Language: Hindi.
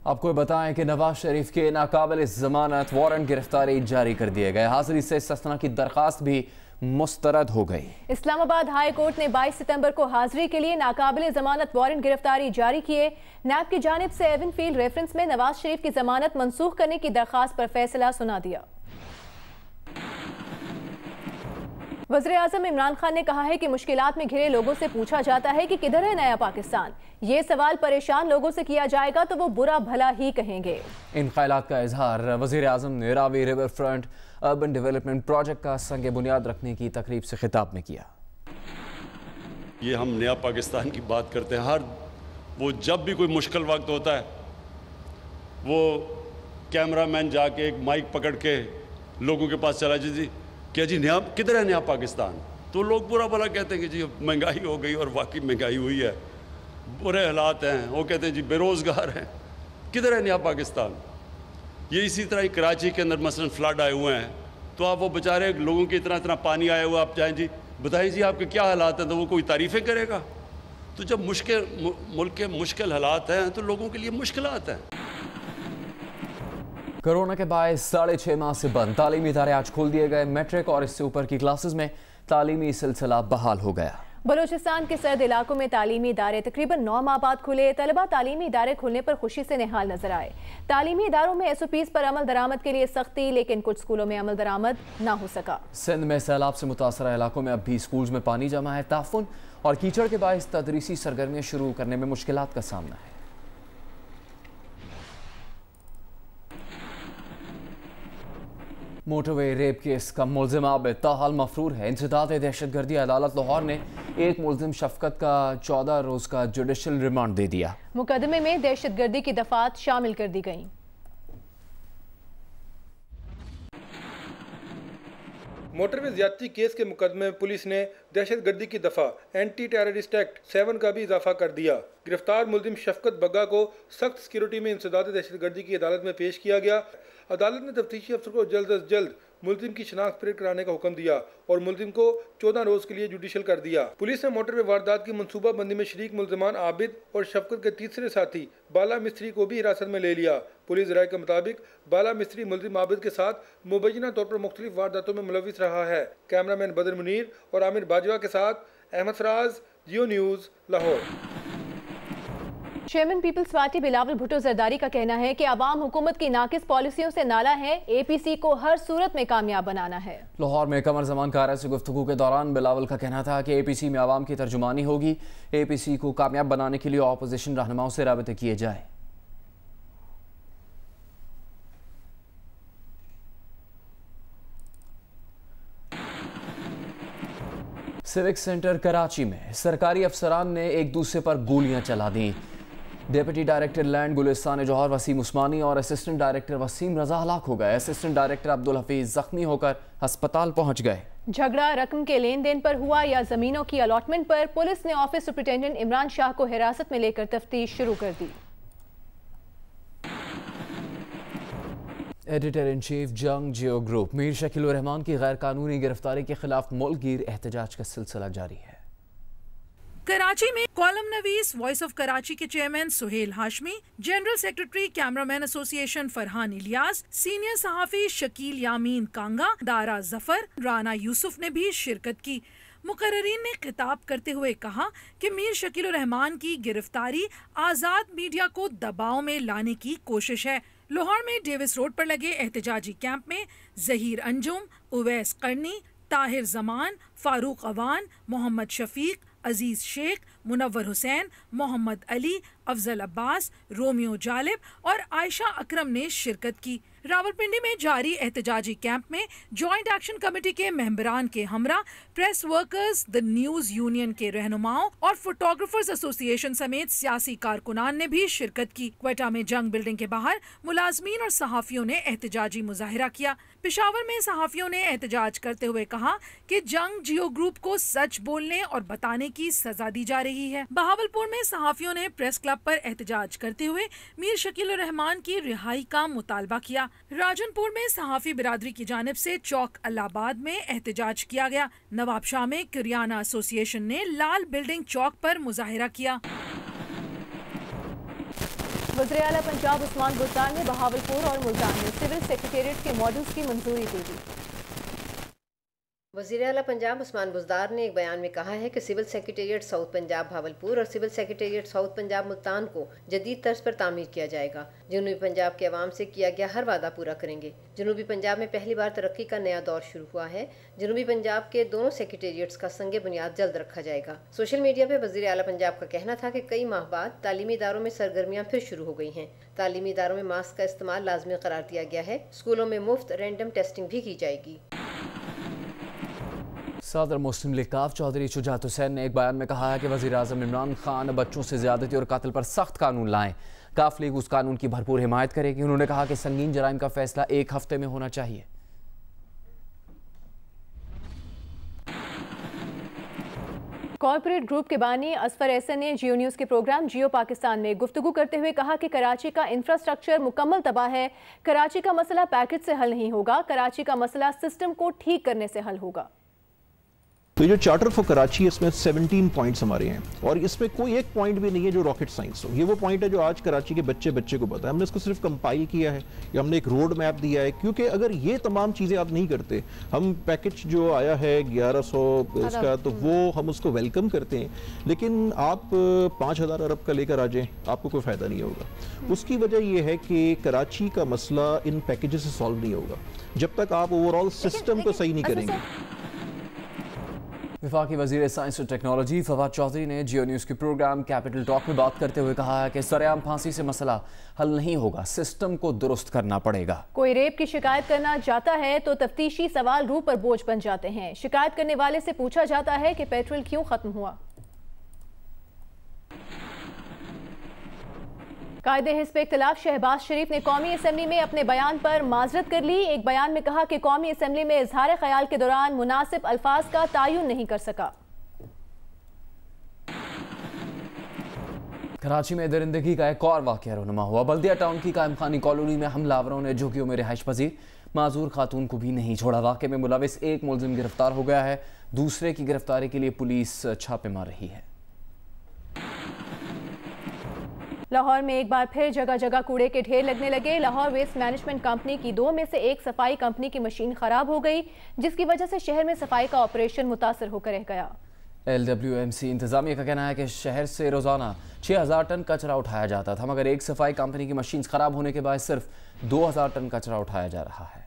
आपको बताएं कि नवाज शरीफ के नाकाबिल जमानत वारंट गिरफ्तारी जारी कर दिए गए। हाजिरी से इस्तिस्ना की दरखास्त भी मुस्तरद हो गई। इस्लामाबाद हाई कोर्ट ने 22 सितंबर को हाजिरी के लिए नाकाबिल जमानत वारंट गिरफ्तारी जारी किए। नैब की जानिब से एवन फील्ड रेफरेंस में नवाज शरीफ की जमानत मंसूख करने की दरखास्त पर फैसला सुना दिया। वज़ीर आज़म इमरान खान ने कहा है कि मुश्किलात में घिरे लोगों से पूछा जाता है कि किधर है नया पाकिस्तान। ये सवाल परेशान लोगों से किया जाएगा तो वो बुरा भला ही कहेंगे। इन ख्यालात का इजहार वज़ीर आज़म ने Ravi river front urban development project का संग बुनियाद रखने की तकरीब से खिताब में किया। ये हम नया पाकिस्तान की बात करते हैं। वो जब भी कोई मुश्किल वक्त होता है वो कैमरामैन जाके एक माइक पकड़ के लोगों के पास चला जी क्या जी नया किधर है नया पाकिस्तान, तो लोग बुरा भला कहते हैं कि जी महंगाई हो गई, और वाकई महंगाई हुई है, बुरे हालात हैं। वो कहते हैं जी बेरोज़गार हैं, किधर है नया पाकिस्तान। ये इसी तरह ही कराची के अंदर मसलन फ्लड आए हुए हैं, तो आप वो बेचारे लोगों के इतना इतना पानी आया हुआ, आप जाएँ जी बताइए जी आपके क्या हालात हैं, तो वो कोई तारीफ़ें करेगा। तो जब मुल्क के मुश्किल हालात हैं तो लोगों के लिए मुश्किलात हैं। कोरोना के बाद 6.5 माह से बंद तालीमी इदारे आज खोल दिए गए। मैट्रिक और इससे ऊपर की क्लासेस में तालीमी सिलसिला बहाल हो गया। बलूचिस्तान के सर्द इलाकों में तालीमी इदारे तकरीबन 9 माह बाद खुले। तलबा तालीमी इदारे खुलने पर खुशी से निहाल नजर आए। तालीमी इदारों में SOPs पर अमल दरामद के लिए सख्ती, लेकिन कुछ स्कूलों में अमल दरामद ना हो सका। सिंध में सैलाब से मुतासरा इलाकों में अब भी स्कूल्स में पानी जमा है। ताफुन और कीचड़ के बायस तदरीसी सरगर्मियां शुरू करने में मुश्किलात का सामना है। मोटरवे रेप केस का मुलजिम आबिद ताहाल मफरूर है। इंसदाद दहशतगर्दी अदालत लाहौर ने एक मुलजिम शफकत का 14 रोज का जुडिशल रिमांड दे दिया। मुकदमे में दहशतगर्दी की दफात शामिल कर दी गई। मोटरवे ज्यादती केस के मुकदमे में पुलिस ने दहशतगर्दी की दफा एंटी टेररिस्ट एक्ट 7 का भी इजाफा कर दिया। गिरफ्तार मुलजिम शफकत बग्गा को सख्त सिक्योरिटी में इंसदाद दहशतगर्दी की अदालत में पेश किया गया। अदालत ने तफ्तीशी अफसर को जल्द अज जल्द मुलजिम की शनाख्त परेड कराने का हुक्म दिया और मुलजिम को 14 रोज के लिए जुडिशल कर दिया। पुलिस ने मोटरवे वारदात की मनसूबाबंदी में शरीक मुलजमान आबिद और शफकत के तीसरे साथी बाला मिस्त्री को भी हिरासत में ले लिया। पुलिस राय के मुताबिक बाला मिस्त्री मुलजिम आबिद के साथ मुबैना तौर पर मुख्तलिफ वारदातों में मुलविस रहा है। कैमरामैन बदर मुनीर और आमिर बाजवा के साथ अहमद फराज, जियो न्यूज़, लाहौर। चेयरमैन पीपल्स पार्टी बिलावल भुट्टो जरदारी का कहना है कि अवाम हुकूमत की नाकिस पॉलिसियों से नाला है। APC को हर सूरत में कामयाब बनाना है। लाहौर में कमर जमान कारा से गुफ्तगू के दौरान बिलावल का कहना था कि APC में अवाम की तर्जुमानी होगी। APC को कामयाब बनाने के लिए ऑपोजिशन रहनुमाओं से राबते किए जाए। सिविक सेंटर कराची में सरकारी अफसरान ने एक दूसरे पर गोलियां चला दी। डिप्टी डायरेक्टर लैंड गुलिस्तान जौहर वसीम उस्मानी और असिस्टेंट डायरेक्टर वसीम रजा हलाक हो गए। असिस्टेंट डायरेक्टर अब्दुल हफीज जख्मी होकर अस्पताल पहुंच गए। झगड़ा रकम के लेन देन पर हुआ या जमीनों की अलॉटमेंट पर? पुलिस ने ऑफिस सुपरिटेंडेंट इमरान शाह को हिरासत में लेकर तफ्तीश शुरू कर दी। एडिटर इन चीफ जंग जियो ग्रुप मीर शकील रहमान की गैर कानूनी गिरफ्तारी के खिलाफ मुल्कगीर एहतजाज का सिलसिला जारी है। कराची में कॉलम नवीस वॉइस ऑफ कराची के chairman Suhail Hashmi, general secretary cameraman association Farhan Ilyas, senior सहाफी शकील यामीन कांगा, दारा जफर, राना यूसुफ ने भी शिरकत की। मुकर्रीन ने खिताब करते हुए कहा कि मीर शकील रहमान की गिरफ्तारी आज़ाद मीडिया को दबाव में लाने की कोशिश है। लाहौर में डेविस रोड पर लगे एहतजाजी कैंप में जहीर अंजुम, उवैस कर्नी, ताहिर जमान, फारूक अवान, मोहम्मद शफीक, अजीज शेख, मुनव्वर हुसैन, मोहम्मद अली, अफजल अब्बास, रोमियो जालिब और आयशा अकरम ने शिरकत की। रावलपिंडी में जारी एहतजाजी कैंप में जॉइंट एक्शन कमेटी के मेंबरान के हमरा, press workers, the news union के रहनुमाओं और फोटोग्राफर्स एसोसिएशन समेत सियासी कारकुनान ने भी शिरकत की। क्वेटा में जंग बिल्डिंग के बाहर मुलाजमीन और सहाफियों ने एहतजाजी मुजाहिरा किया। पेशावर में सहाफियों ने एहतजाज करते हुए कहा कि जंग जियो ग्रुप को सच बोलने और बताने की सजा दी जा रही है। बहावलपुर में सहाफियों ने प्रेस क्लब पर एहतजाज करते हुए मीर शकील रहमान की रिहाई का मुतालबा किया। राजनपुर में सहाफी बिरादरी की जानिब से चौक अलाहाबाद में एहतजाज किया गया। नवाबशाह में किरियाना एसोसिएशन ने लाल बिल्डिंग चौक पर मुजाहिरा किया। वज़ीर आला पंजाब उस्मान बुज़दार ने बहावलपुर और मुल्तान में सिविल सेक्रेटेरिएट के मॉडल्स की मंजूरी दे दी। वज़ीर आला पंजाब उस्मान बुज़दार ने एक बयान में कहा है कि civil secretariat south Punjab Bahawalpur और civil secretariat south Punjab Multan को जदीद तर्ज पर तामीर किया जाएगा। जनूबी पंजाब के अवाम से किया गया हर वादा पूरा करेंगे। जनूबी पंजाब में पहली बार तरक्की का नया दौर शुरू हुआ है। जनूबी पंजाब के दोनों सेक्रेटेरिएट्स का संगे बुनियाद जल्द रखा जाएगा। सोशल मीडिया पर वज़ीर आला पंजाब का कहना था कि कई माह बाद तालीमी इदारों में सरगर्मियाँ फिर शुरू हो गई हैं। तालीमी इदारों में मास्क का इस्तेमाल लाजमी करार दिया गया है। स्कूलों में मुफ्त रैंडम टेस्टिंग भी की जाएगी। सदर मुस्लिम लीग काफ चौधरी शुजात हुसैन ने एक बयान में कहा है कि वज़ीर आज़म इमरान खान बच्चों से ज़्यादती और कत्ल पर सख्त कानून लाएं। काफ लीग उस कानून की भरपूर हिमायत करेगी। उन्होंने कहा कि संगीन जराइम का फैसला 1 हफ्ते में होना चाहिए। कॉर्पोरेट ग्रुप के बानी असफर एहसन ने जियो न्यूज़ के प्रोग्राम जियो पाकिस्तान में गुफ्तगू करते हुए कहा कि कराची का इंफ्रास्ट्रक्चर मुकम्मल तबाह है। कराची का मसला पैकेज से हल नहीं होगा, कराची का मसला सिस्टम को ठीक करने से हल होगा। तो जो चार्टर फॉर कराची, इसमें 17 पॉइंट्स हमारे हैं और इसमें कोई एक पॉइंट भी नहीं है जो रॉकेट साइंस हो। ये वो पॉइंट है जो आज कराची के बच्चे को पता है। हमने इसको सिर्फ कंपाइल किया है या हमने एक रोड मैप दिया है, क्योंकि अगर ये तमाम चीज़ें आप नहीं करते, हम पैकेज जो आया है 1100 इसका, तो वो हम उसको वेलकम करते हैं, लेकिन आप 5000 अरब का लेकर आ जाएं, आपको कोई फ़ायदा नहीं होगा। उसकी वजह यह है कि कराची का मसला इन पैकेजेस से सॉल्व नहीं होगा जब तक आप ओवरऑल सिस्टम को सही नहीं करेंगे। वफाकी वज़ीर साइंस और टेक्नोलॉजी फवाद चौधरी ने जियो न्यूज़ के प्रोग्राम कैपिटल टॉक में बात करते हुए कहा है कि सरेआम फांसी से मसला हल नहीं होगा, सिस्टम को दुरुस्त करना पड़ेगा। कोई रेप की शिकायत करना चाहता है तो तफ्तीशी सवाल रूह पर बोझ बन जाते हैं। शिकायत करने वाले से पूछा जाता है कि पेट्रोल क्यों खत्म हुआ। कायदे हिस्ब इख्तिलाफ शहबाज शरीफ ने कौमी असम्बली में अपने बयान पर माजरत कर ली। एक बयान में कहा कि कौमी असम्बली में इजहार ख्याल के दौरान मुनासिब अल्फाज का तायुन नहीं कर सका। कराची में दरिंदगी का एक और वाक़या रोनुमा हुआ। बल्दिया टाउन की कायम खानी कॉलोनी में हमलावरों ने झुग्गियों में रिहाइश पजीर माजूर खातून को भी नहीं छोड़ा। वाक़े में मुलविस एक मुलजिम गिरफ्तार हो गया है, दूसरे की गिरफ्तारी के लिए पुलिस छापे मार रही है। लाहौर में एक बार फिर जगह जगह कूड़े के ढेर लगने लगे। लाहौर वेस्ट मैनेजमेंट कंपनी की 2 में से एक सफाई कंपनी की मशीन खराब हो गई, जिसकी वजह से शहर में सफाई का ऑपरेशन मुतासर होकर रह गया। LWMC इंतजामिया का कहना है कि शहर से रोजाना 6000 टन कचरा उठाया जाता था, मगर एक सफाई कंपनी की मशीन खराब होने के बाद सिर्फ 2000 टन कचरा उठाया जा रहा है।